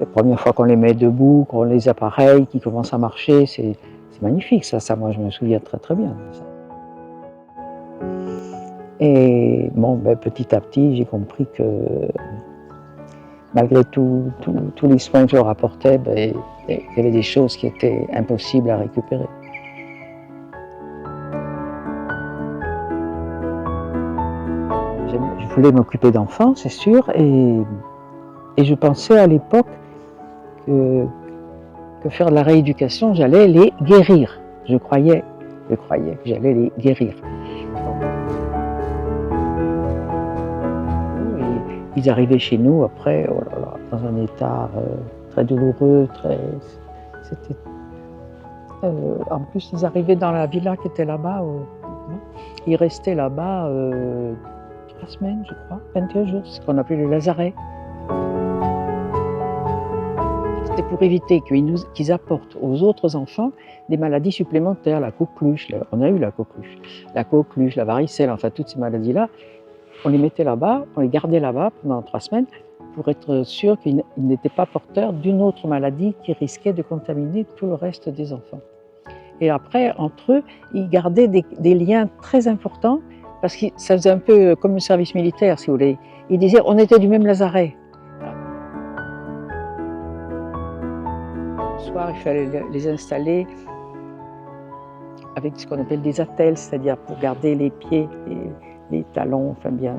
La première fois qu'on les met debout, qu'on les appareille, qu'ils commencent à marcher, c'est magnifique ça moi je me souviens très très bien de ça. Et bon, ben, petit à petit, j'ai compris que malgré tous les soins que je leur apportais, ben, il y avait des choses qui étaient impossibles à récupérer. Je voulais m'occuper d'enfants, c'est sûr, et je pensais à l'époque que faire de la rééducation, j'allais les guérir. Je croyais que j'allais les guérir. Et ils arrivaient chez nous après, oh là là, dans un état très douloureux, c'était, en plus, ils arrivaient dans la villa qui était là-bas. Ils restaient là-bas 3 semaines, je crois, 21 jours, c'est ce qu'on appelait le lazaret. C'était pour éviter qu'ils apportent aux autres enfants des maladies supplémentaires, la coqueluche, on a eu la coqueluche, la varicelle, enfin toutes ces maladies-là. On les mettait là-bas, on les gardait là-bas pendant 3 semaines pour être sûr qu'ils n'étaient pas porteurs d'une autre maladie qui risquait de contaminer tout le reste des enfants. Et après, entre eux, ils gardaient des liens très importants parce que ça faisait un peu comme le service militaire, si vous voulez. Ils disaient on était du même lazaret. Le soir, il fallait les installer avec ce qu'on appelle des attelles, c'est-à-dire pour garder les pieds, les talons, enfin bien,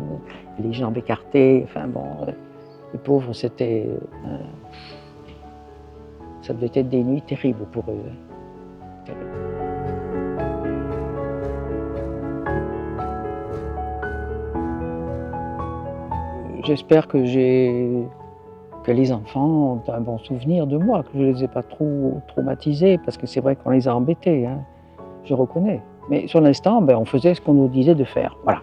les jambes écartées. Enfin bon, les pauvres, c'était, ça devait être des nuits terribles pour eux. J'espère que les enfants ont un bon souvenir de moi, que je ne les ai pas trop traumatisés, parce que c'est vrai qu'on les a embêtés, hein, je reconnais. Mais sur l'instant, ben, on faisait ce qu'on nous disait de faire, voilà.